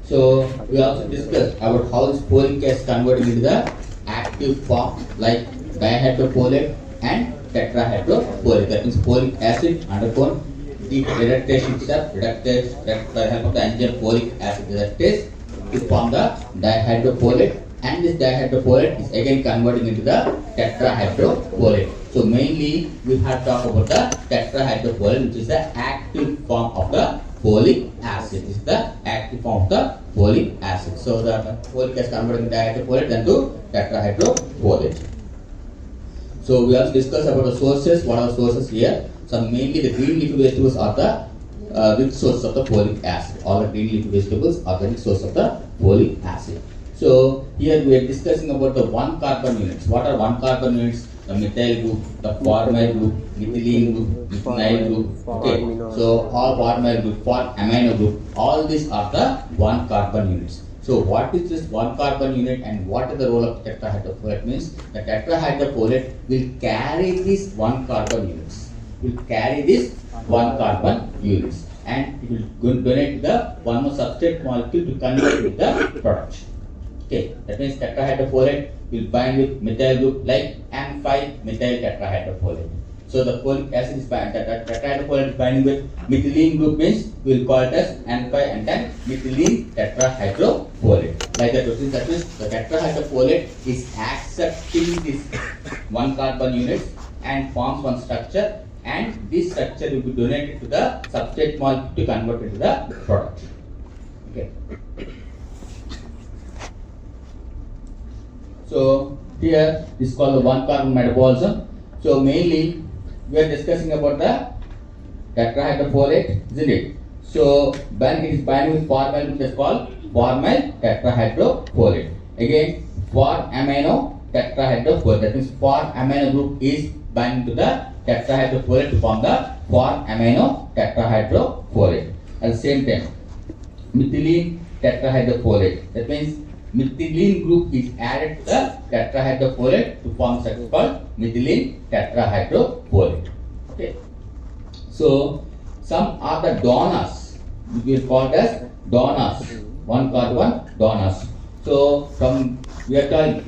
So we also discussed about how this folic acid converted into the active form like dihydrofolate and tetrahydrofolate. That means folic acid undergone the reductation step, reducted by the help of the enzyme folic acid reductase to form the dihydrofolate, and this dihydrofolate is again converting into the tetrahydrofolate. So mainly we have talked about the tetrahydrofolate, which is the active form of the folic acid. This is the active form of the folic acid. So the folic acid converting dihydrofolate then to tetrahydrofolate. So we also discussed about the sources. What are the sources here? So mainly the green leafy vegetables are the rich source of the folic acid. All the green leafy vegetables are the rich source of the folic acid. So here we are discussing about the 1 carbon units. What are 1 carbon units? The methyl group, the formyl group, methylene group, methyl group. Okay. So all formyl group, amino group, all these are the 1 carbon units. So what is this 1 carbon unit and what is the role of tetrahydrofolate? Means the tetrahydrofolate will carry these 1 carbon units. Will carry this 1 carbon units, and it will donate the one more substrate molecule to convert with the product. Okay, that means tetrahydrofolate will bind with methyl group like N5-methyl tetrahydrofolate. So the folic acid is tetrahydrofolate is binding with methylene group, means we will call it as N5 and then methylene tetrahydrofolate. Like that, that means the tetrahydrofolate is accepting this 1 carbon units and forms one structure, and this structure will be donated to the substrate molecule to convert into the product. Okay. So here this is called the 1 carbon metabolism. So mainly we are discussing about the tetrahydrofolate, isn't it? So when it is binding with formyl group, is called formyl tetrahydrofolate. Again, for amino tetrahydrofolate. That means for amino group is binding to the tetrahydrofolate to form the for amino tetrahydrofolate. At the same time, methylene tetrahydrofolate. That means methylene group is added to the tetrahydrofolate to form something called methylene tetrahydrofolate. Okay. So some are the donors. We will call it as donors. 1 carbon donors. So from we are telling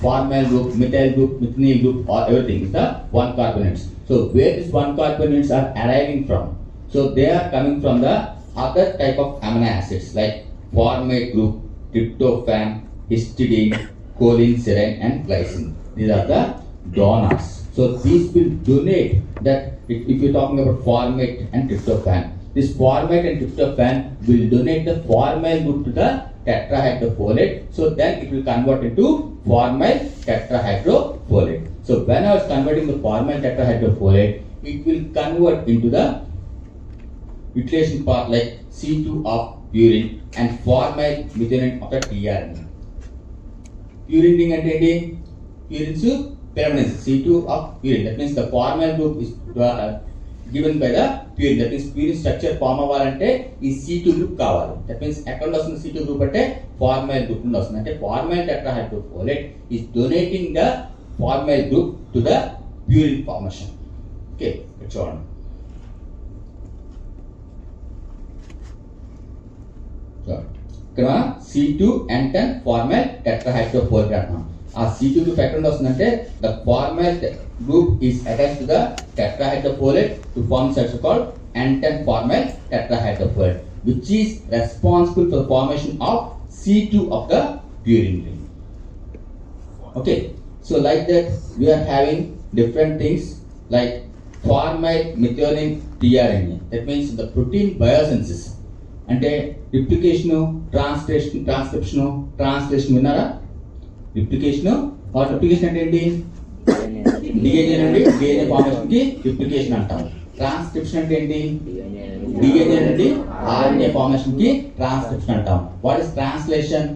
formyl group, methyl group, methynyl group, or everything is the 1 carbon units. So where these 1 carbon units are arriving from? So they are coming from the other type of amino acids like formate group, tryptophan, histidine, choline, serine, and glycine. These are the donors. So these will donate that. If you are talking about formate and tryptophan, this formate and tryptophan will donate the formyl group to the tetrahydrofolate. So then it will convert into formyl tetrahydrofolate. So when I was converting the formyl tetrahydrofolate, it will convert into the utilization part like C2 of purine and formyl methionine of the tRNA. Purine ring అంటే ఏంటి? Purine to pyrimidine, C2 of purine. That means the formyl group is given by the purine. That means purine structure form అవ్వాలంటే ఈ C2 group కావాలి. That means ఎక్కడ వస్తుంది C2 group అంటే formyl group నుండి వస్తుంది. అంటే formyl tetrahydrofolate is donating the formyl group to the purine formation. Okay, చూడండి. ఇక్కడ C2 N10 formyl tetrahydrofolate అంటున్నాం. ఆ C2 group ఎక్కడ వస్తుందంటే the formyl group is attached to the tetrahydrofolate to form such called N10 formyl tetrahydrofolate, which is responsible for the formation of C2 of the purine ring. Okay, so like that we are having different things like formyl methionine tRNA. That means the protein biosynthesis. అంటే replication, transcription విన్నారా? Replication అంటే ఏంటి? DNA నుండి DNA formation కి replication అంటాం. Transcription అంటే ఏంటి? DNA నుండి ఆర్ఎన్ఏ ఫార్మేషన్ కి ట్రాన్స్క్రిప్షన్ అంటాం. What is translation?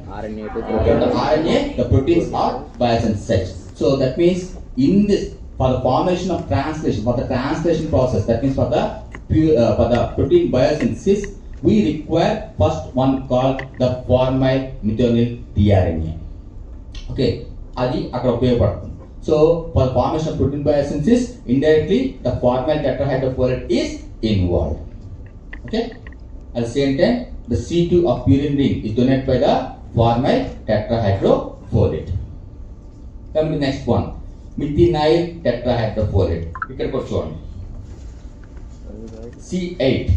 RNA the proteins are biosynthesized. So that means in this, for the formation of translation, for the translation process, that means for the protein biosynthesis, we require first one called the formyl methionine tRNA. Okay, adi akkada upayogapడుతుంది. So for the formation of protein biosynthesis, indirectly the formyl tetrahydrofolate is involved. Okay, At the same time, the C2 of purine ring is donated by the formyl tetrahydrofolate. Come to the next one, methinyl tetrahydrofolate. ఇక్కడ కూడా చూడండి C8.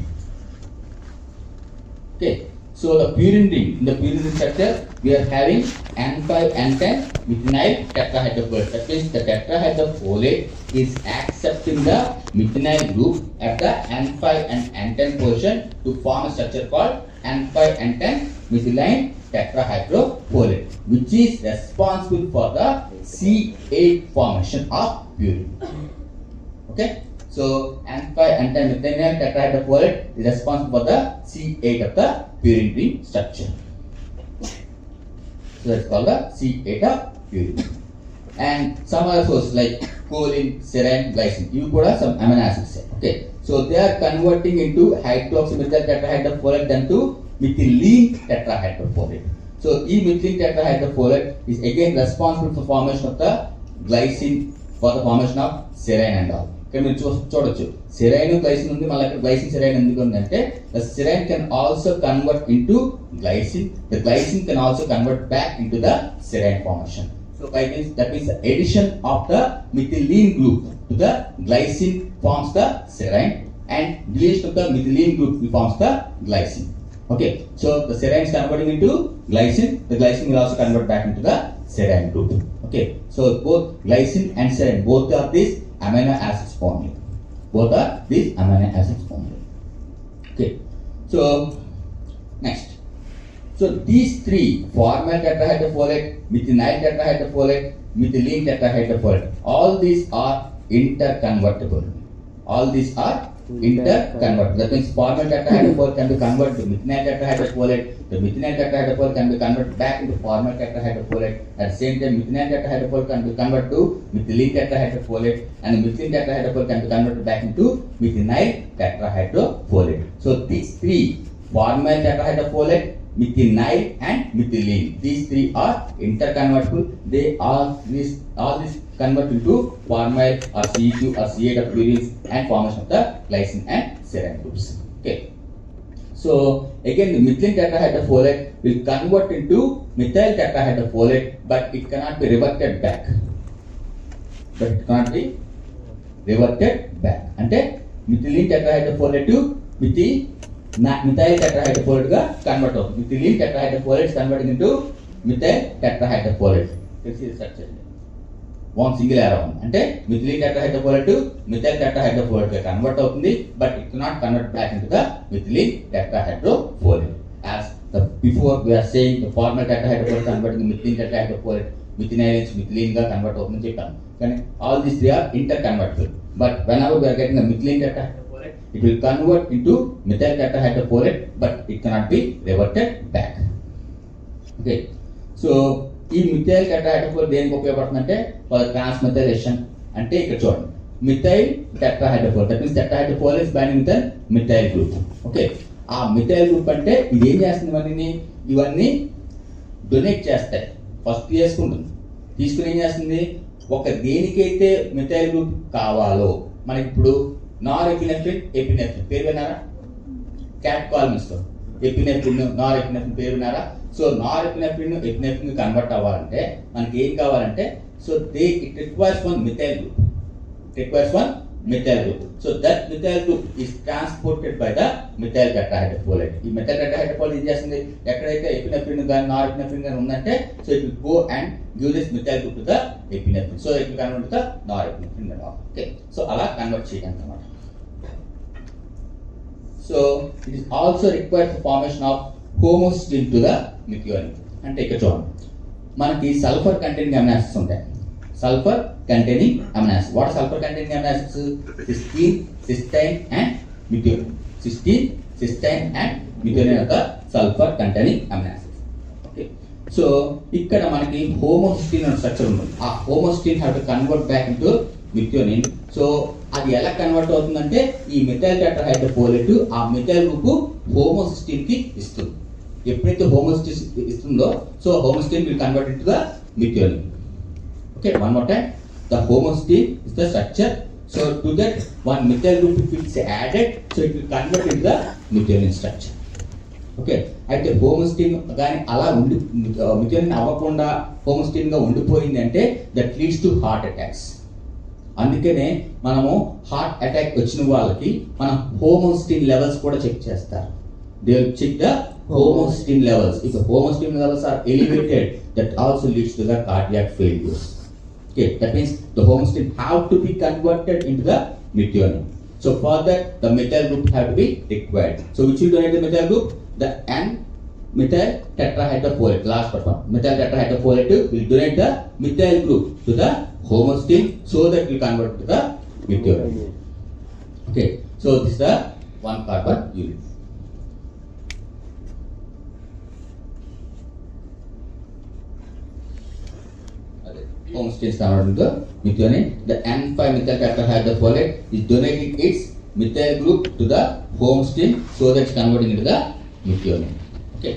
Okay, so the purine ring, in the purine ring structure, we are having N5N10 methinyl tetrahydrofolate. That means the tetrahydrofolate is accepting the methinyl group at the N5 and N10 position to form a structure called N5N10 methylene tetrahydrofolate, which is responsible for the C8 formation of purine. Okay, so N5N10 methylene tetrahydrofolate is responsible for the C8 of the purine ring structure. So that's called the C8 of purine. And some other sources like choline, serine, glycine, you put some amino acids. Okay, so they are converting into hydroxymethyl tetrahydrofolate then to methylene tetrahydrofolate. So e methylene tetrahydrofolate is again responsible for formation of the glycine for the formation of serine and all. ఇక్కడ మీరు చూడొచ్చు serine glycine ఉంది, మళ్ళీ ఇక్కడ glycine serine ఎందుకు ఉందంటే the serine can also convert into glycine, the glycine can also convert back into the serine formation. So by this, that means the addition of the methylene group to the glycine forms the serine, and deletion of the methylene group forms the glycine. Okay, so the serine is converting into glycine, the glycine will also convert back into the serine group. Okay, so both glycine and serine, both are these amino acids only. Both are these amino acids only. Okay, so next. So these three, formyl tetrahydrofolate, methinyl tetrahydrofolate, methylene tetrahydrofolate, all these are interconvertible. All these are interconvertible. That means formyl tetrahydrofolate can be converted to methinyl tetrahydrofolate. The methinyl tetrahydrofolate can be converted back into formyl tetrahydrofolate. At the same time, methinyl tetrahydrofolate can be converted to methylene tetrahydrofolate, and the methylene tetrahydrofolate can be converted back into methinyl tetrahydrofolate. So these three, formyl tetrahydrofolate, methinyl and methylene, these three are interconvertible. They all this convert into formyl or C2 or C8 of purines and formation of the glycine and serine groups. Okay, so again the methylene tetrahydrofolate will convert into methyl tetrahydrofolate, but it cannot be reverted back. అంటే methylene tetrahydrofolate to methyl tetrahydrofolate గా convert అవుతుంది. methylene tetrahydrofolate is converting into methyl tetrahydrofolate. This is structure. One single arrow అంటే methylene tetrahydrofolate to methyl tetrahydrofolate గా convert అవుతుంది, but it cannot convert back into the methylene tetrahydrofolate. As the before we are saying the formyl tetrahydrofolate converting methylene tetrahydrofolate, methinyl is methylene గా convert అవుతుందని చెప్పాను. కానీ all these three are interconvertible. But whenever we are getting the methylene tetrahydrofolate, it will convert into methyl tetrahydrofolate, but it cannot be reverted back. Okay, so ఈ methyl tetrahydrofolate దేనికి ఉపయోగపడుతుందంటే for ట్రాన్స్మెథైలేషన్. అంటే ఇక్కడ చూడండి methyl tetrahydrofolate, that means tetrahydrofolate binding with methyl group. Okay, ఆ methyl group అంటే ఇది ఏం చేస్తుంది, ఇవన్నీ డొనేట్ చేస్తాయి. ఫస్ట్ తీసుకుంటుంది, తీసుకుని ఏం చేస్తుంది, ఒక దేనికైతే మిథైల్ గ్రూప్ కావాలో, మనకి ఇప్పుడు నార్ ఎపినెఫ్రిన్, ఎపినెఫ్రిన్ పేరు విన్నారా, క్యాట్ కాల్మిన్స్ తో ఎపినెఫ్రిన్, నార్ ఎపినెఫ్రిన్ పేరు విన్నారా. సో నార్ ఎపినెఫ్రిన్ ఎపినెఫ్రిన్ కన్వర్ట్ అవ్వాలంటే మనకి ఏం కావాలంటే, so it requires one methyl group, so that methyl group is transported by the methyl tetrahydrofolate. ఈ మిథైల్ టెట్రాహైడ్రోఫోలేట్ ఏం చేస్తుంది, ఎక్కడైతే ఎపినెఫ్రిన్ కానీ నార్ ఎపినెఫ్రిన్ కానీ ఉందంటే, so it will go and give this methyl group two the epinephrine, so it will convert to the Nar epinephrine. Okay, so అలా convert చేయడానికి అన్నమాట. So it is also required for formation of homocysteine to the methionine. అంటే ఇక్కడ చూడండి, మనకి sulphur containing amino acids ఉంటాయి. Sulphur containing amino acids, what sulphur containing amino acids, cysteine, cystine and methionine. Cysteine, cystine and methionine యొక్క sulphur containing amino acids. Okay, so ఇక్కడ మనకి homocysteine అనే structure ఉంటుంది. ఆ homocysteine have to convert back into methionine. So అది ఎలా convert అవుతుందంటే, ఈ మిథైల్ టెట్రాహైడ్రోఫోలేట్ ఆ మిథైల్ గ్రూప్ హోమోసిస్టీన్ కి ఇస్తుంది. ఎప్పుడైతే హోమోసిస్టీన్ ఇస్తుందో, so homocysteine will convert into the methionine. Okay, one more time, the homocysteine is the structure. So to that one methyl group if it's added, so it will convert into the methionine structure. ఓకే, అయితే homocysteine కానీ అలా methionine అవ్వకుండా హోమోస్టిన్గా ఉండిపోయింది అంటే that leads to heart attacks. అందుకనే మనము హార్ట్ అటాక్ వచ్చిన వాళ్ళకి మనం హోమోస్టిన్ లెవెల్స్ కూడా చెక్ చేస్తారు. They will check the homocysteine levels. If the homocysteine levels are elevated, that also leads to the cardiac failures. Okay, that means the homocysteine have to be converted into the methionine. So for that, the methyl group have to be required. So which will donate the methyl group? The N-methyl tetrahydrofolate. Last one, methyl tetrahydrofolate will donate the methyl group to the homocysteine, so that it will convert to the methionine. Okay, so this is the one carbon unit. Homocysteine is converted into methionine. The N5-methyl tetrahydrofolate is donating its methyl group to the homocysteine, so that it's converting into the methionine. Okay.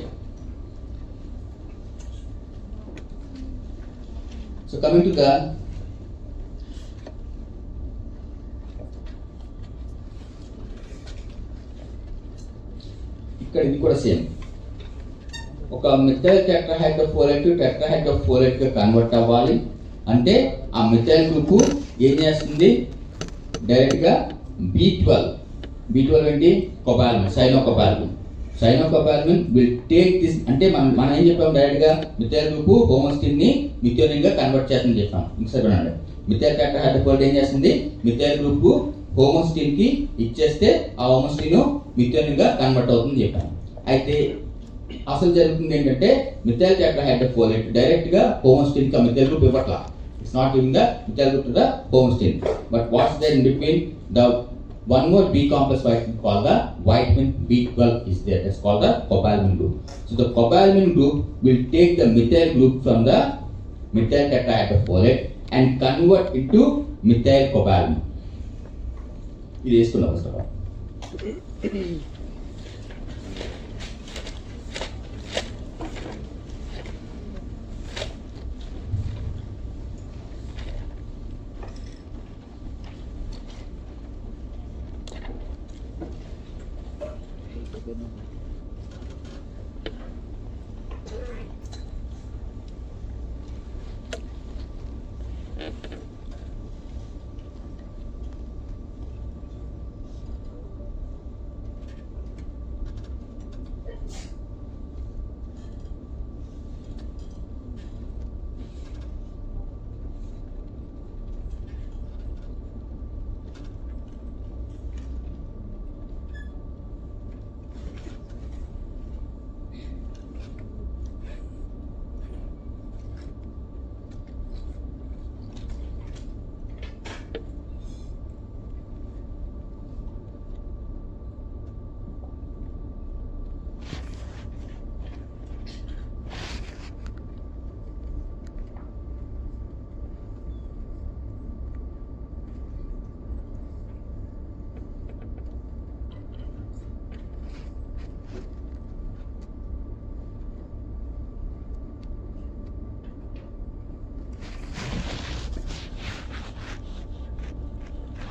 So coming to the ఇక్కడ ఇది కూడా same. ఒక methyl tetrahydrofolate గా convert అవ్వాలి అంటే ఆ methyl group ఏం చేస్తుంది, డైరెక్ట్ గా B12 ఏంటి, కొబాల్మిన్, సైనోకొబాల్మిన్ విల్ టేక్ దిస్. అంటే మనం ఏం చెప్పాము, డైరెక్ట్ గా మిథైల్ గ్రూప్ హోమోసిస్టిన్ ని మిథియోనిన్ గా కన్వర్ట్ చేస్తుందని చెప్పాం. ఇంకోసారి వినండి, మిథైల్ టెట్రాహైడ్రోఫోలేట్ ఏం చేస్తుంది, మిథైల్ గ్రూప్ హోమోసిస్టిన్ కి ఇచ్చేస్తే ఆ హోమోసిస్టిన్ మిథియోనిన్ గా కన్వర్ట్ అవుతుంది చెప్పాము. అయితే అసలు జరుగుతుంది ఏంటంటే మిథైల్ టెట్రాహైడ్రోఫోలేట్ డైరెక్ట్ గా హోమోసిస్టిన్ కి మిథైల్ గ్రూప్ ఇవ్వట్లా. It's not giving the methyl group to the homocysteine. But what's there in between? The one more B complex vitamin called the vitamin B12 is there. That's called the cobalamin group. So the cobalamin group will take the methyl group from the methyl tetrahydrofolate and convert it to methyl cobalamin. ఇది వేసుకున్నాం first of all.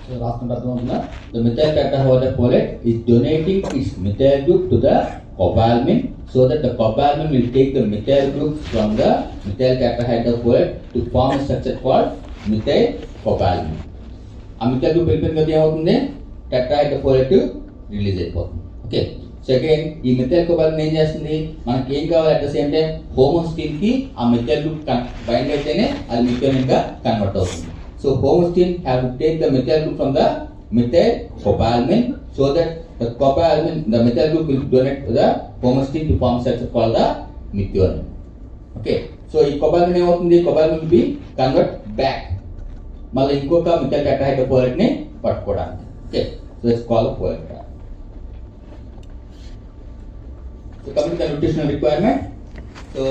So రాసుకుంటే అర్థమవుతుందా, the methyl tetrahydrofolate is donating its methyl group to the cobalamin, so that the cobalamin will take the methyl group from the methyl tetrahydrofolate to form a structure called methyl cobalamin. ఆ methyl group వెళ్ళిపోయిన కదా ఏమవుతుంది, tetrahydrofolate release అయిపోతుంది. Okay, so again ఈ methyl కొబాలిన్ ఏం చేస్తుంది, మనకి ఏం కావాలి at the same time homocysteine కి ఆ మిథైల్ గ్రూప్ బైండ్ అయితేనే అది మిథియోనిన్ గా కన్వర్ట్ అవుతుంది. So homocysteine have to take the methyl group from the methyl cobalamin, so that the methyl group will donate to the homocysteine to form structure called the methionine. Okay, so ఈ cobalamin ఏమవుతుంది, cobalamin will be convert back మళ్ళీ ఇంకొక methyl tetrahydrofolate ని పట్టుకోవడానికి. Okay, so it's called folate. So coming to the nutritional requirement, so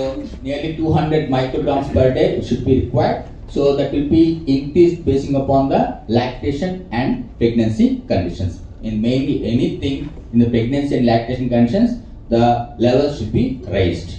nearly 200 micrograms per day should be required. So that will be increased basing upon the lactation and pregnancy conditions. In mainly anything in the pregnancy and lactation conditions, the levels should be raised.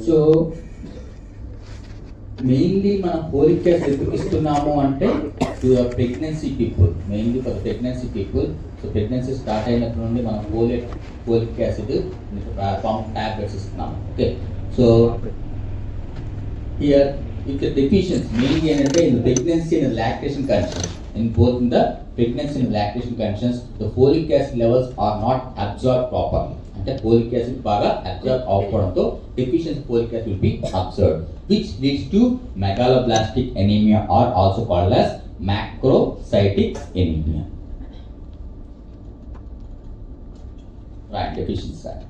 So mainly మనం folic acid ఎందుకు ఇస్తున్నాము అంటే to pregnancy people, mainly for pregnancy people. So pregnancy start అయినప్పటి నుండి మనం folic acid form tablets ఇస్తున్నాము. Okay, so here if the deficiency mainly in the pregnancy and lactation conditions, in both in the pregnancy and lactation conditions, the folic acid levels are not absorbed properly. అంటే folic acid బాగా absorb అవ్వడంతో deficiency folic acid will be absorbed, which leads to megaloblastic anemia, or also called as macrocytic anemia. Right, deficiency side.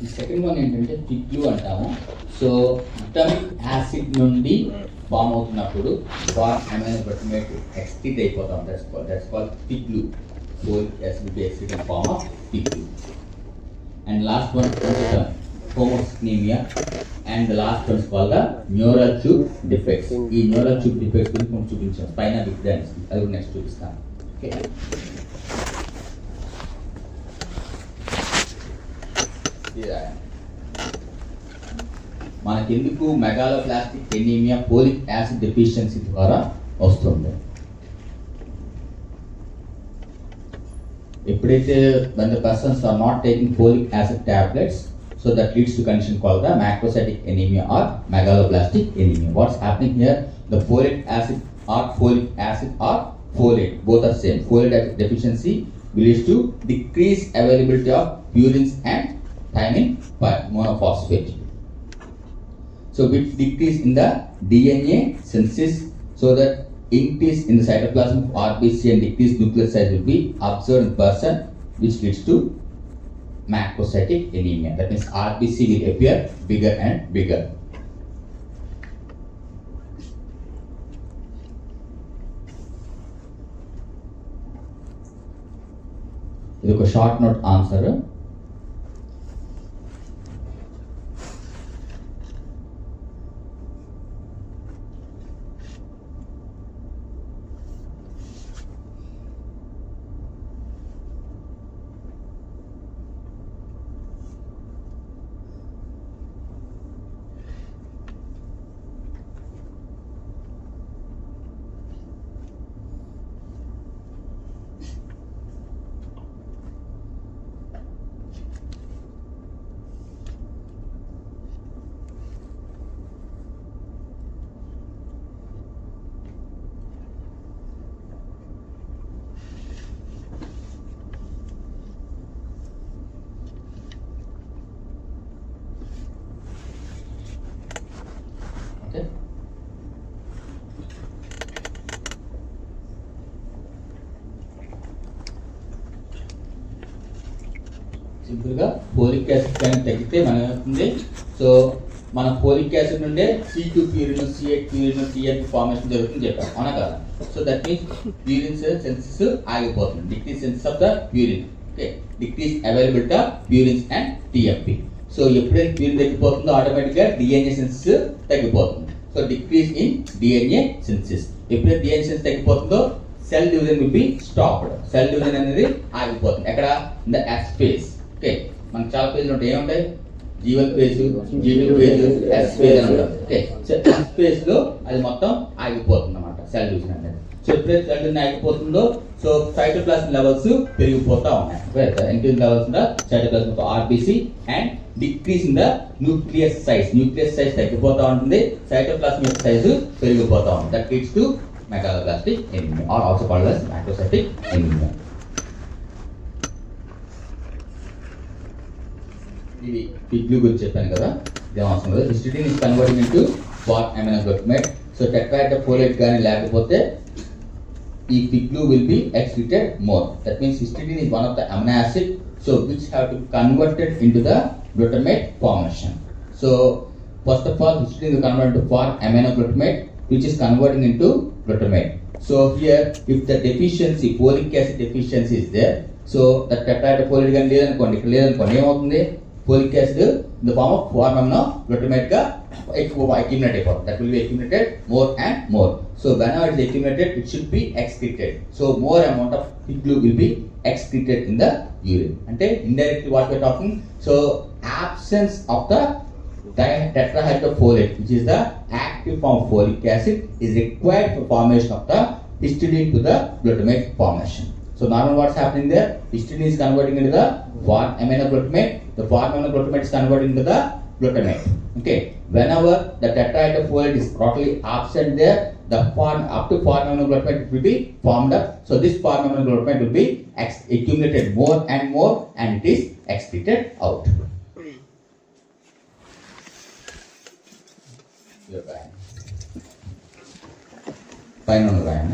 ఈ second one ఏంటంటే FIGLU అంటాము. So glutamic acid నుండి form అవుతున్నప్పుడు aminoglutamate excrete అయిపోతాం. That's called FIGLU. Folic acid be excrete in form of FIGLU. And last one homocystinuria, and the last one is called the neural tube defects. ఈ neural tube defects గురించి మనం చూపించాం పైన విగ్రాన్స్, అది కూడా next చూపిస్తాను. Okay, మనకెందుకు megaloblastic anaemia folic acid deficiency ద్వారా వస్తుంది? ఎప్పుడైతే when the persons are not taking folic acid tablets, so that leads to condition called the macrocytic anemia or megaloblastic anemia. What's happening here? The folic acid or folate, both are same. Folate deficiency leads to decreased availability of purines and thymine monophosphate. So with decrease in the DNA synthesis, so that increase in the cytoplasm of RBC and decreased nuclear size will be observed in person, which leads to macrocytic anemia. That means RBC will appear bigger and bigger. ఇది ఒక short note answer. సింపుల్గా folic acid కానీ తగ్గితే మనం ఏమవుతుంది? So మన folic acid నుండే C2 purine, C8 purine, TNP formation జరుగుతుంది చెప్పాం, అవునా కదా? So that means purine synthesis ఆగిపోతుంది. Decrease synthesis of the purine, okay, decrease availability of purines and TFP. So ఎప్పుడైతే ప్యూరిన్ తగ్గిపోతుందో ఆటోమేటిక్గా DNA సెన్సెస్ తగ్గిపోతుంది. So decrease in DNA synthesis. ఎప్పుడైతే DNA సెన్సెస్ తగ్గిపోతుందో cell division will be stopped. Cell division అనేది ఆగిపోతుంది. ఎక్కడ? In the S phase. Okay, మనకు చాలా పేజీలు ఉంటాయి. ఏముంటాయి? G1 phase, G2 phase, S phase అని ఉంటుంది. ఓకే, సో S phase లో అది మొత్తం ఆగిపోతుంది అన్నమాట సెల్ డివిజన్ అనేది. సో ఎప్పుడైతే సెల్ డివిజన్ ఆగిపోతుందో సో సైటోప్లాజం లెవెల్స్ పెరిగిపోతా ఉన్నాయి. Increase levels in the cytoplasm of RBC and decrease in the nucleus size. Nucleus size తగ్గిపోతా ఉంటుంది, సైటోప్లాజం యొక్క సైజు పెరిగిపోతా ఉంటుంది. That leads to megaloblastic anaemia or also called as macrocytic anaemia. ఇది FIGLU గురించి చెప్పాను కదా, ఇదేం అవసరం కదా. Histidine is converting into far amino glutamate. So tetrahydrofolate కానీ లేకపోతే ఈ పిగ్లూ will be excreted more. That means histidine is one of the amino acid so which have to be converted into the glutamate formation. So first of all, histidine is converted into for amino glutamate which is converting into glutamate. So here if the deficiency, folic acid deficiency is there, so the tetrahydrofolate కానీ లేదనుకోండి, ఇక్కడ లేదనుకోండి, ఏమవుతుంది, folic acid in the form of far amino glutamate గా ఎక్కువ accumulate అయిపోతుంది. That will be accumulated more and more. So whenever it is accumulated it should be excreted. So more amount of piglue will be excreted in the urine. అంటే indirectly what we are talking, so absence of the tetrahydrofolate which is the active form of folic acid is required for formation of the histidine to the glutamate formation. So normally what's happening there, histidine is converting into the for amino glutamate, the for amino glutamate is converting into the glutamate. Okay, whenever the tetrahydrofolate is totally absent there, the form up to for amino glutamate it will be formed up. So this for amino glutamate will be accumulated more and more and it is excreted out. Fine on the line.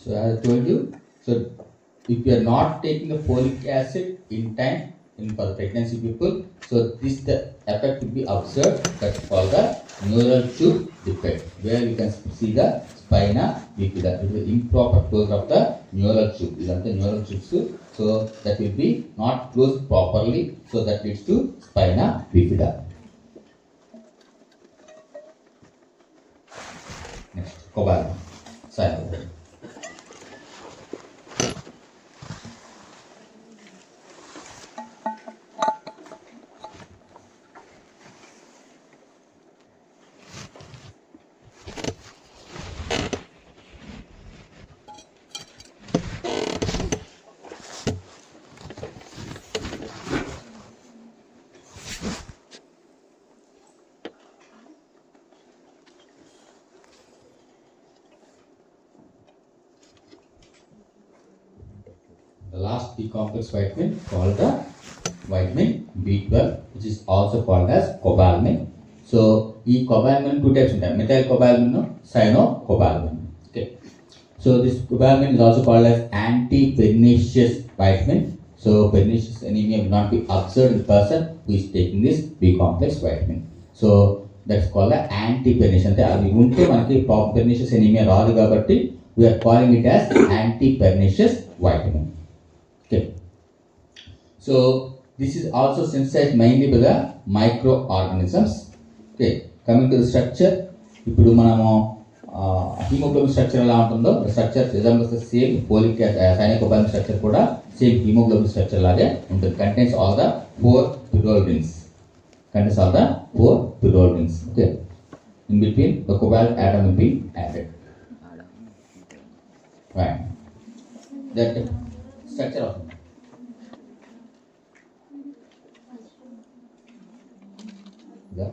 So as I told you, so if you are not taking the folic acid in time in for the pregnancy people, so this the effect will be observed. That's called the neural tube defect, where you can see the spina bifida. It is the improper closure of the neural tube. These are the neural tubes. So that will be not closed properly. So that leads to spina bifida. Next, cobalt. Sorry. The last B complex vitamin called the vitamin B12, which is also called as cobalamin. So ఈ cobalamin two types ఉంటాయి, methyl cobalamin, cyanocobalamin. Okay, so this cobalamin is also called as anti-pernicious vitamin. So pernicious anemia will not be observed in the person who is taking this B complex vitamin. So that's called the anti-pernicious. అంటే అది ఉంటే మనకి pernicious anemia రాదు కాబట్టి we are calling it as anti-pernicious vitamin. Okay, so this is also synthesized mainly by the microorganisms. Okay, coming to the structure, ఇప్పుడు మనము haemoglobin structure ఎలా ఉంటుందో structure resembles the same folic cyanocobalamin structure కూడా same haemoglobin structure లాగే ఉంటుంది. Contains all the 4 pyrrole rings. Contains all the 4 pyrrole rings. Okay, in between the cobalt atom will be added. Right, that structure of the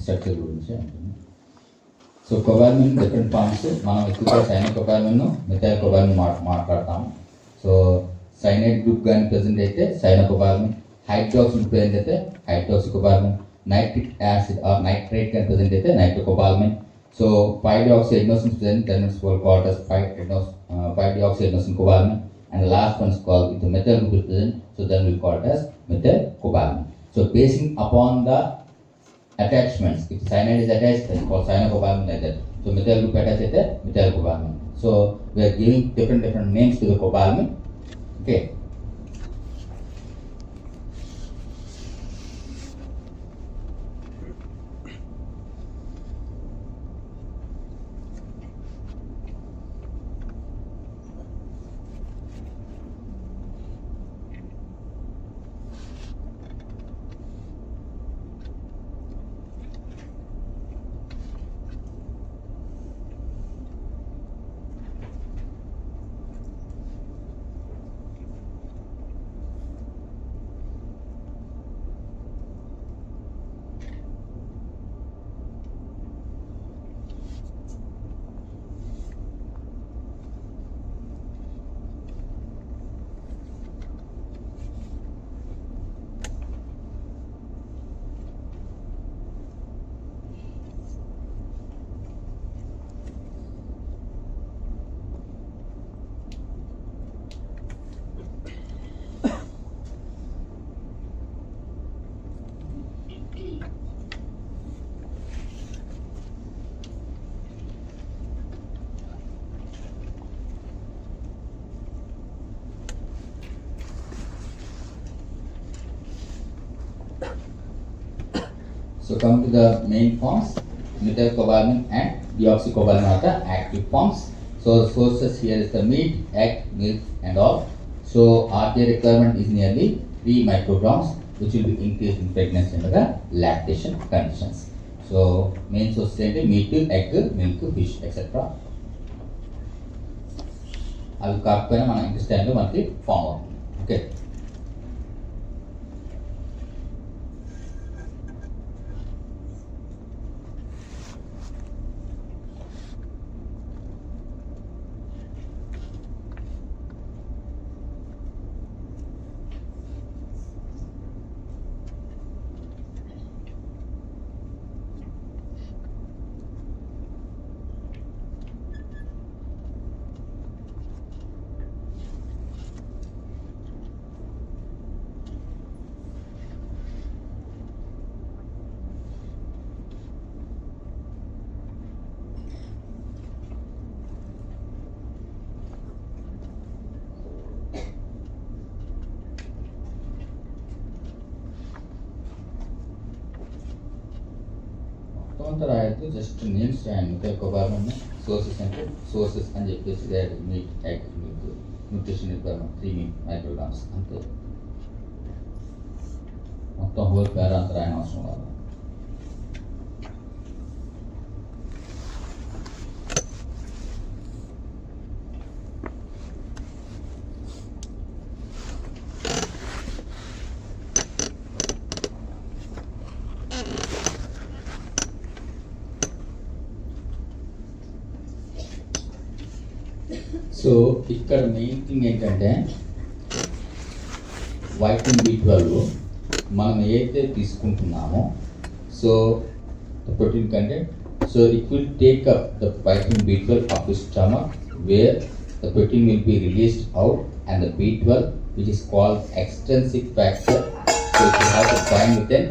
structure గురించి అంటున్నాం. So కొబాల్మిన్ different forms, మనం ఎక్కువగా సైనోకొబాల్మిన్, methyl cobalamin మాట్లాడతాము. So cyanide group కానీ present అయితే cyanocobalamin, hydroxyl present అయితే hydroxocobalamin, nitric acid or nitrate కానీ present అయితే nitrocobalamin. So 5-deoxyethanosin present, then it's called as 5-deoxyethanosin cobalamin, and the last one is called with the methyl group is present, so then we call it as methyl cobalamin. So basing upon the attachments, if cyanide is attached, then called cyanocobalamin like that. So methyl group attached is methyl cobalamin. So we are giving different names to the cobalamin. Okay. So come to the main forms, methylcobalamin and deoxycobalamin are the active forms. So the sources here is the meat, egg, milk and all. So RJ requirement is nearly 3 micrograms, which will be increased in pregnancy under the lactation conditions. So main sources are meat, egg, milk, fish, etc. అవి కాకపోయినా మన ఇంటెస్టైన్లో మనకి form అవుతుంది. Okay. రాయొద్దు, just names రాయండి. methylcobalamin sources అంటే sources అని చెప్పేసి meet, egg, milk, nutrition requirement 3 micrograms అంతే. మొత్తం హోల్ పేర అంత రాయని అవసరం కాదు. సో ఇక్కడ మెయిన్ థింగ్ ఏంటంటే వైటమిన్ B12 మనం ఏదైతే తీసుకుంటున్నామో, so the protein content, so it will take up the vitamin B12 of the stomach where the protein will be released out, and the B12 which is called extrinsic factor, so it will have to bind with an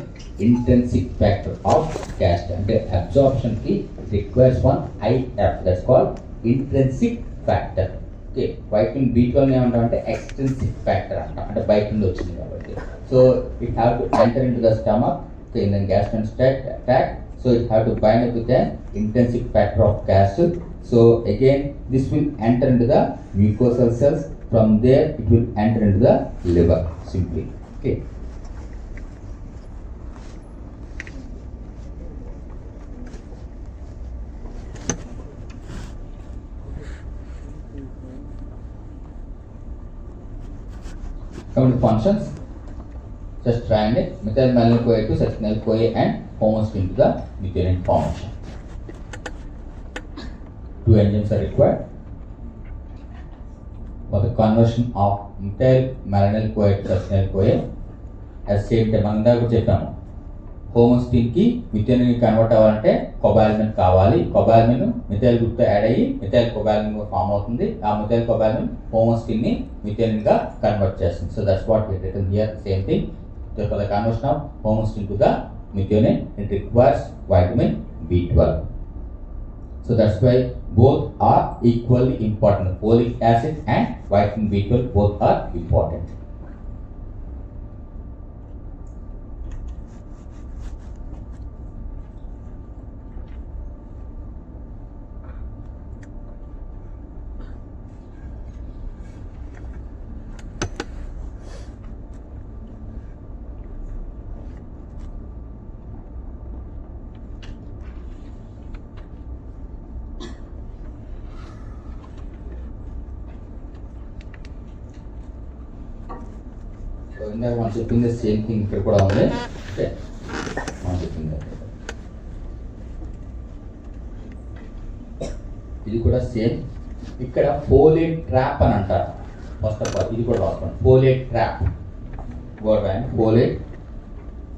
intrinsic factor of caste, అంటే absorption కి requires one IF, that's called intrinsic factor. Okay, vitamin B12 ఏమంటామంటే extrinsic factor అంటాం, అంటే బయట నుండి వచ్చింది కాబట్టి. So it have to enter in to the stomach in the gastrointestinal tract, so it have to bind up with an intrinsic factor of caste. So again this will enter into the mucosal cells, from there it will enter into the liver simply. Okay. Coming to functions, such stranded methyl malonyl CoA to succinyl CoA and homocysteine to the methionine formation. Two enzymes are required for the conversion of methyl malonyl CoA to succinyl CoA. As same time మనం ఇందాక చెప్పాము homocysteine కి methionine convert అవ్వాలంటే cobalamin కావాలి. Cobalamin methyl group తో add అయ్యి methyl cobalamin form అవుతుంది. ఆ మిథైల్ కొబాలమిన్ హోమోసిస్టీన్ ని మిథియోనిన్ గా కన్వర్ట్ చేస్తుంది. So that's what we written here same thing. So for the conversion of homocysteine to the methionine it requires vitamin B12. So that's why both are equally important. Folic acid and vitamin B12 both are important. So ఇందాక మనం చెప్పింది same thing ఇక్కడ కూడా ఉంది. Okay మనం చెప్పింది ఇది కూడా సేమ్. ఇక్కడ ఫోలేట్ ట్రాప్ అని అంటారు. ఫస్ట్ ఆఫ్ ఆల్ ఇది కూడా రాసుకోండి. Folate trap word and folate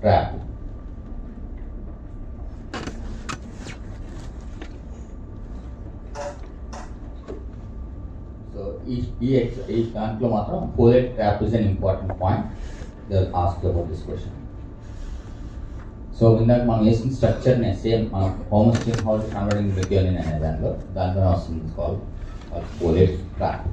trap. ఈ దాంట్లో మాత్రం folate trap is an important point. They will ask about this question. So ఇందాక మనం వేసిన స్ట్రక్చర్నే సేమ్ మనం హోమోసిస్టీన్ హౌస్ కన్వర్టింగ్ మిథియోనిన్ అనే దాంట్లోనే వస్తుంది. Call folate trap.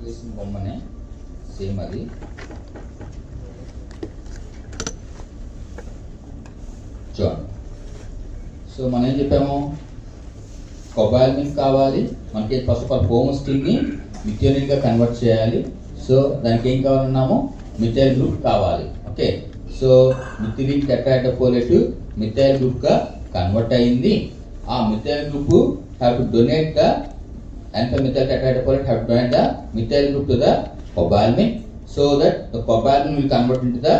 వేసిన బొమ్మనే సేమ్ అది. చూడండి. సో మనం ఏం చెప్పాము, కొబాలమిన్ కావాలి మనకి. ఫస్ట్ ఆఫ్ ఆల్ హోమోసిస్టీన్ని మిథియోనిన్గా కన్వర్ట్ చేయాలి. సో దానికి ఏం కావాలన్నాము, మిథైల్ గ్రూప్ కావాలి. Okay, so methylene tetrahydrofolate methyl గ్రూప్గా కన్వర్ట్ అయింది. ఆ methyl group have to donate the methyl tetrahydrofolate have to donate the methyl group to the cobalamin, so that the cobalamin will convert into the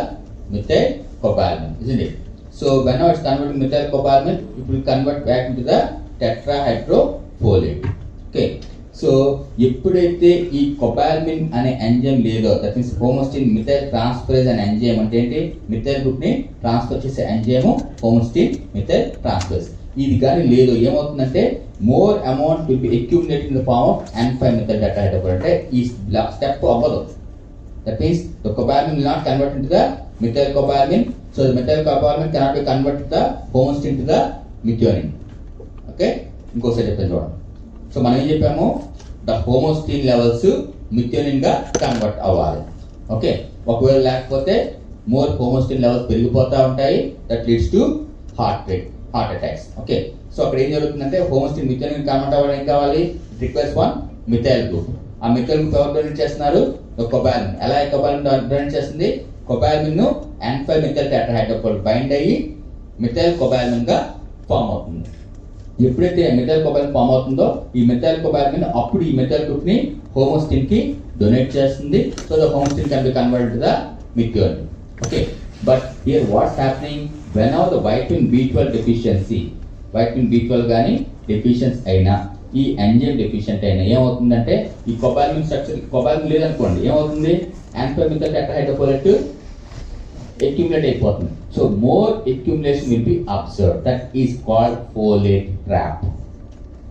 methyl cobalamin, isn't it? So whenever it's converting methyl cobalamin, it will convert back into the tetrahydrofolate. Okay, so ఎప్పుడైతే ఈ కొబాల్మిన్ అనే enzyme లేదో, that means homocysteine methyl transferase అనే enzyme అంటే ఏంటి, methyl group ని transfer చేసే enzyme homocysteine methyl transferase. ఇది కానీ లేదు ఏమవుతుందంటే more amount will be accumulated in the form of N5 methyl tetrahydrofolate. అంటే ఈ స్టెప్ అవ్వదు. That means the cobalamin will not convert into the methyl cobalamin. So the methyl cobalamin cannot be converted to the homostin to the methionine. Okay? ఇంకోసారి చెప్తాను చూడండి. So మనం ఏం చెప్పాము, the హోమోస్టిన్ levels methionine గా కన్వర్ట్ అవ్వాలి. Okay, ఒకవేళ లేకపోతే మోర్ హోమోస్టిన్ లెవెల్స్ పెరిగిపోతూ ఉంటాయి. That leads to heart attacks. Okay, so అక్కడ ఏం జరుగుతుందంటే హోమోస్టిన్ మిథియోనిన్ కన్వర్ట్ అవ్వాలి. ఏం కావాలి, it requires one methyl group. ఆ మిథైల్ గ్రూప్ ఎవరు డొనేట్ చేస్తున్నారు, కొబాల్మిన్. ఎలా కొబాల్మిన్ డొనేట్ చేస్తుంది, కొబాల్మిన్ ను N5 మిథైల్ టెట్రాహైడ్రోకోల్ బైండ్ అయ్యి మిథైల్ కొబాల్మిన్ గా ఫామ్ అవుతుంది. ఎప్పుడైతే మిథైల్ కొబాల్మిన్ ఫామ్ అవుతుందో ఈ మిథైల్ కొబాల్మిన్ అప్పుడు ఈ మిథైల్ గ్రూప్ ని హోమోస్టిన్ కి డొనేట్ చేస్తుంది. So the homocysteine can be converted to the methionine. Okay, but here what's happening, when of the vitamin B12 deficiency, vitamin B12 కానీ డెఫిషియన్స్ అయినా, ఈ ఎంజైమ్ డెఫిషియెంట్ అయినా ఏమవుతుందంటే ఈ కొబాల్మిన్ స్ట్రక్చర్, కొబాల్మిన్ లేదనుకోండి ఏమవుతుంది, N5 మిథైల్ టెట్రాహైడ్రోకోలేట్ accumulate అయిపోతుంది. So more accumulation will be observed. That is called folate trap.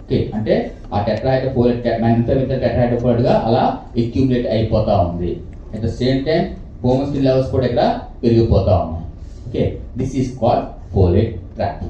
Okay, అంటే ఆ టెట్రాహైడ్రోకోలేట్ N5 మిథైల్ టెట్రాహైడ్రోకోలేట్ గా అలా అక్యుములేట్ అయిపోతా ఉంది. At the same time homocysteine levels కూడా ఇక్కడ పెరిగిపోతా ఉన్నాయి. Okay, this is called folate trap.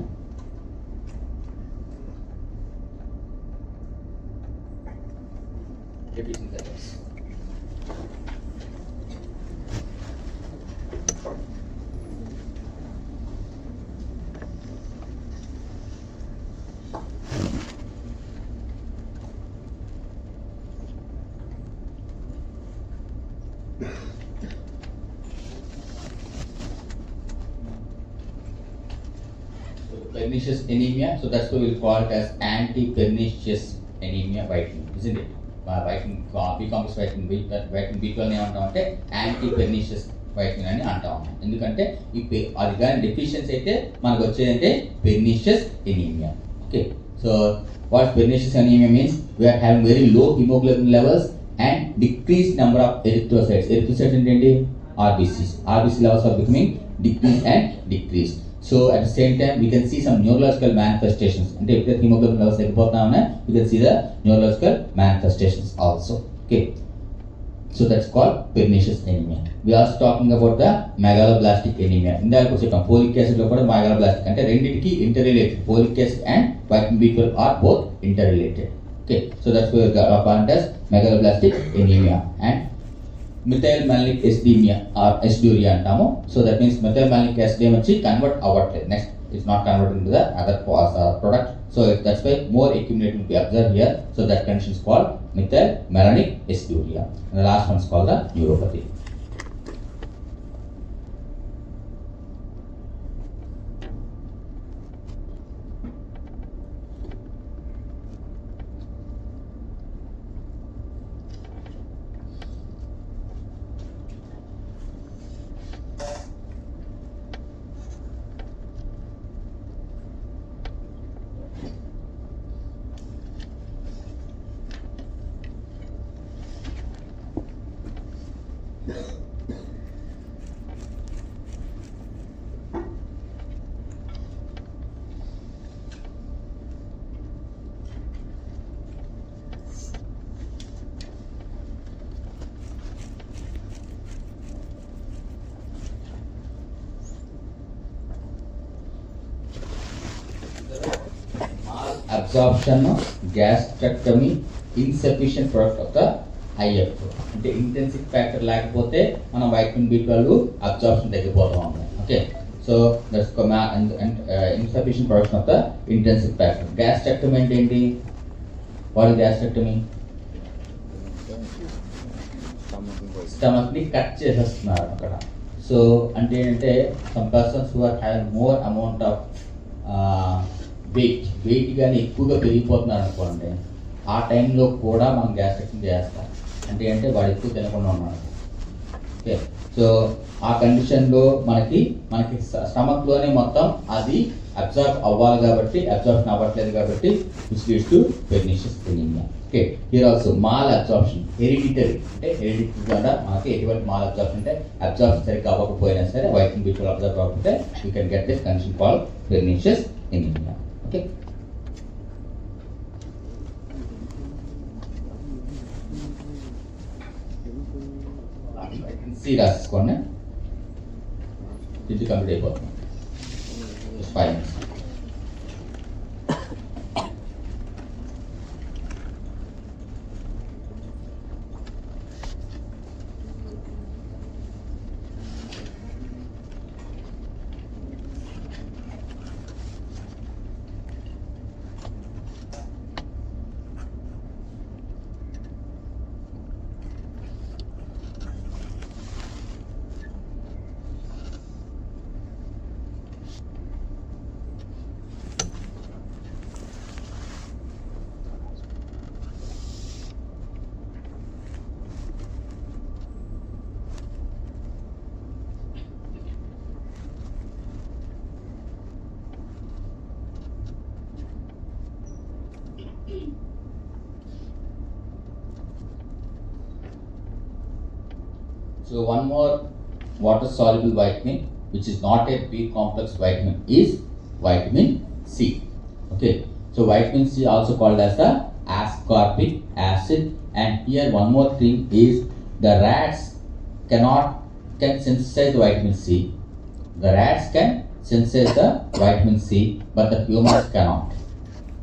Pernicious anemia, so that's why we'll call it as anti-pernicious anemia vitamin, isn't it? Vitamin B-complex vitamin B12 ఏమంటామంటే anti-pernicious vitamin అని అంటాం. ఎందుకంటే అది కానీ డెఫిషియన్సీ అయితే మనకు వచ్చేదంటే pernicious anaemia. Okay, so what pernicious anaemia means, we are having very low haemoglobin levels and decrease number of erythrocytes. Erythrocytes అంటే ఏంటి, RBCs. RBC levels are becoming decreased and decreased. So at the same time we can see some neurological manifestations. And if the hemoglobin levels tagipotana, you can see the neurological manifestations also. Okay, so that's called pernicious anemia. We are talking about the megaloblastic anemia. Indaka ko cheptam folic acid lo kuda megaloblastic ante renditiki interrelated. Folic acid and vitamin B12 are both interrelated. Okay, so that's where we are called as megaloblastic anemia. And methyl malonic acidaemia or aciduria అంటాము. So that means methyl malonic acidaemia వచ్చి convert అవ్వట్లేదు. Next it's not converting to the other product. So that's why more accumulate will be observe here. So that condition is called methyl malonic aciduria. And the last one is called the neuropathy. Absorption, gastrectomy, insufficient product of the IF. అంటే intensive factor లేకపోతే మనం vitamin B12 absorption తగ్గిపోతూ ఉంటాం. Okay, so that's insufficient production of the intensive factor. Gastrectomy అంటే ఏంటి, what gastrectomy, stomach ని cut చేసేస్తున్నారు అక్కడ. సో అంటే ఏంటంటే some persons who are having more amount of weight కానీ ఎక్కువగా పెరిగిపోతున్నారు అనుకోండి, ఆ టైంలో కూడా మనం గ్యాస్ట్రెక్టమీ చేస్తాం. అంటే వాడు ఎక్కువ తినకుండా ఉన్నాడు. ఓకే, సో ఆ కండిషన్లో మనకి స్టమక్లోనే మొత్తం అది అబ్జార్బ్ అవ్వాలి కాబట్టి అబ్జార్ప్షన్ అవ్వట్లేదు కాబట్టి which leads to pernicious anaemia. Okay, here also malabsorption, hereditary. అంటే hereditary ద్వారా మనకి ఎటువంటి malabsorption అంటే absorption సరిగ్గా అవ్వకపోయినా సరే వైటమిన్ B12 అబ్జర్వ్ అవ్వకపోతే you can get this condition called pernicious anemia. Okay. C రాసుకోండి. ఇది కంప్లీట్ అయిపోతుంది. Just 5 minutes. So one more water soluble vitamin which is not a B complex vitamin is vitamin C. Okay, so vitamin C also called as the ascorbic acid, and here one more thing is the rats can synthesize the vitamin C. The rats can synthesize the vitamin C, but the humans cannot.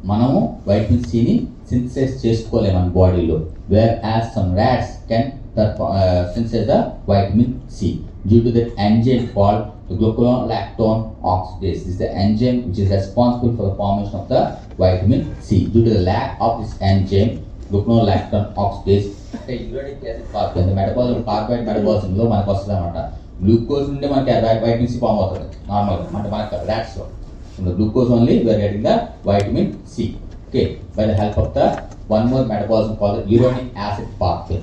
మనము vitamin సిని synthesise చేసుకోలేము మన బాడీలో, where as some rods can synthesize the vitamin C due to the enzyme called the gluconolactone oxidase. This is the enzyme which is responsible for the formation of the vitamin C. Due to the lack of this enzyme, gluconolactone oxidase, the uric acid pathway, the metabolism, carbohydrate metabolism లో మనకు వస్తుంది అనమాట. Glucose నుండి మనకి vitamin C form అవుతుంది నార్మల్గా, అంటే మనకి రాట్స్లో glucose only we are getting the vitamin C. Okay, by the help of the one more metabolism called the uronic acid pathway.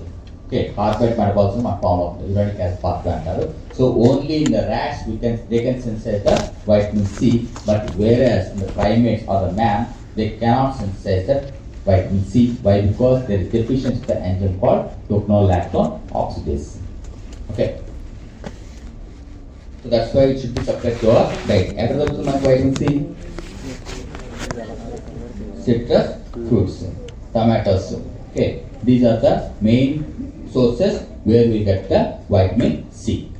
Okay, carbohydrate metabolism are form of the uronic acid pathway antaru. So only in the rats they can synthesize the vitamin C, but whereas in the primates or the man they cannot synthesize the vitamin C. Why? Because there is deficiency of the enzyme called gluconolactone oxidase. Okay. So that's why it should be subject to our diet. After that, vitamin C, citrus fruits, tomatoes. Okay, these are the main sources where we get the vitamin C.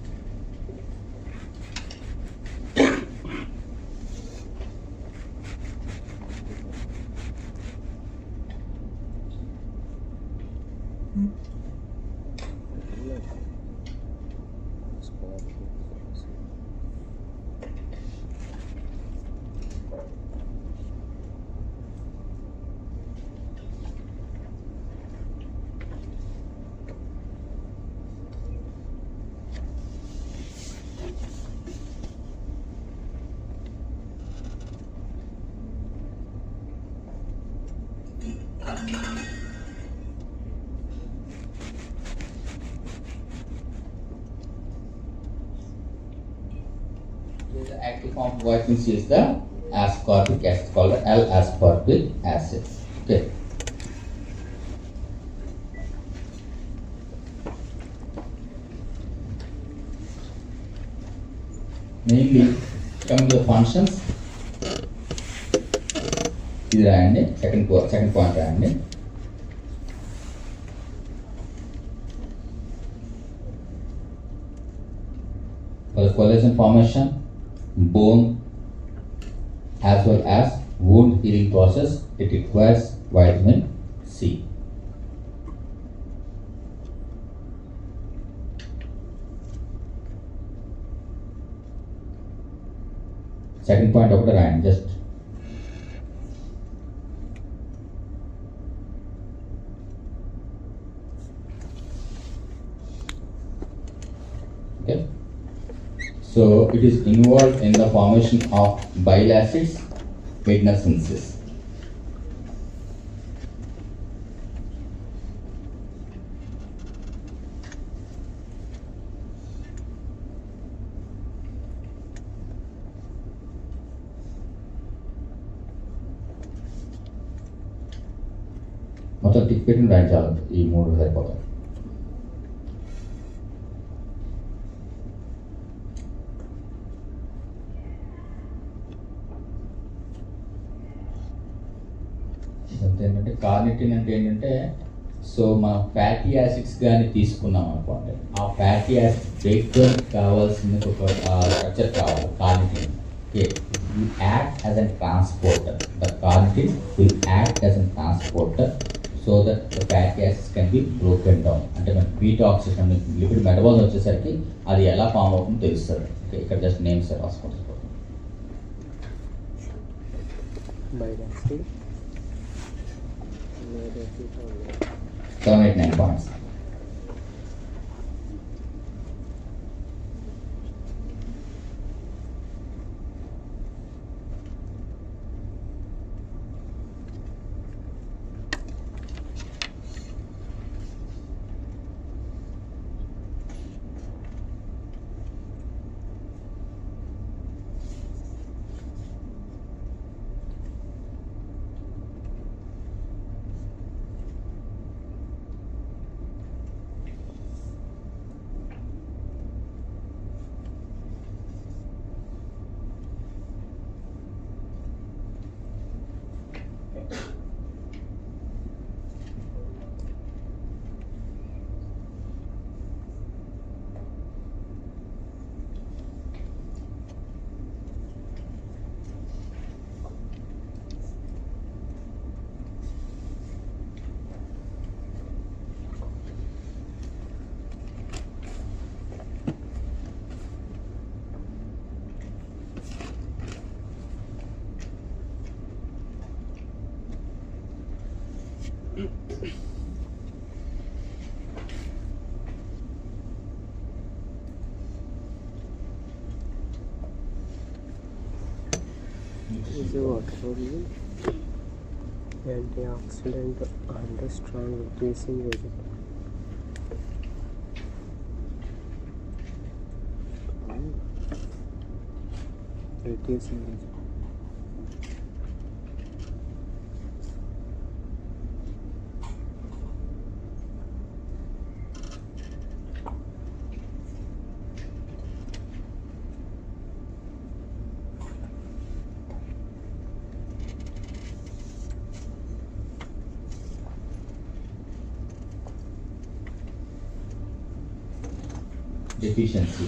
The active form of vitamin C is the ascorbic acid, called the L-ascorbic acid. Okay. Mainly coming to the functions, ఇది రాయండి, second point రాయండి. For the collagen formation, bone as well as wound healing process, it requires vitamin C. Second point ఒకటి రాయండి just. Okay. So it is involved in the formation of bile acids, kidney synthesis. మొత్తం tick పెట్టి రాయించాలి, ఈ 3 సరిపోతాయి. ఏంటంటే carnitine అంటే ఏంటంటే, so మనం ఫ్యాటీ యాసిడ్స్ కానీ తీసుకున్నాం అనుకోండి, ఆ ఫ్యాటీ యాసిడ్స్ బ్రేక్ కావాల్సిన ఒక స్ట్రక్చర్ కావాలి carnitine. Okay, will act as a transporter. The carnitin will act as a transporter so that the fatty acids can be broken down. అంటే మన బీటా ఆక్సిడేషన్ లిపిడ్ మెటబాలిజం వచ్చేసరికి అది ఎలా form అవుతుందో తెలుస్తుంది. ఓకే, ఇక్కడ జస్ట్ నేమ్స్ రాసుకుంటారు. 789 points. Is a water antioxidant and a strong increasing agent. Reducing agent. Deficiency.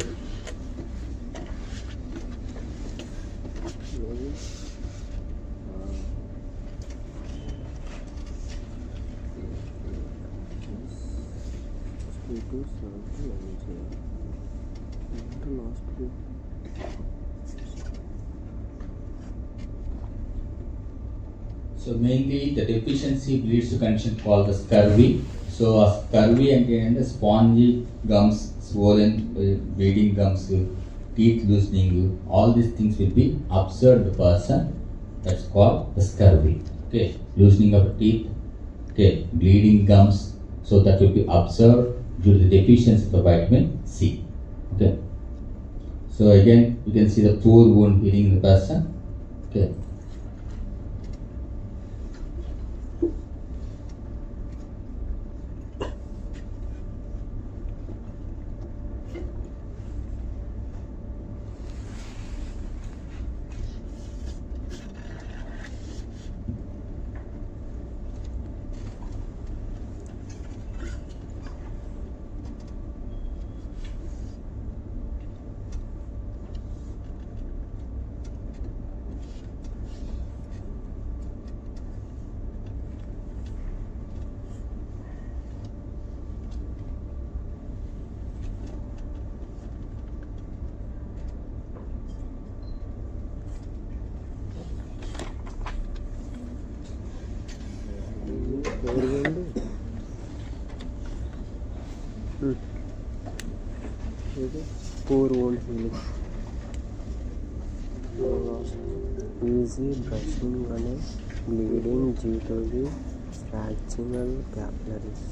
So mainly the deficiency leads to condition called the scurvy. So a scurvy and the spongy gums, swollen, bleeding gums, teeth loosening, all these things will be observed the person. That's called the scurvy. Okay, loosening of the teeth, okay, bleeding gums. So that will be observed due to the deficiency of the vitamin C. Okay. So again, you can see the poor wound healing in the person. Okay. Poor wound healing. Easy brushing and bleeding due to the fractional capillaries.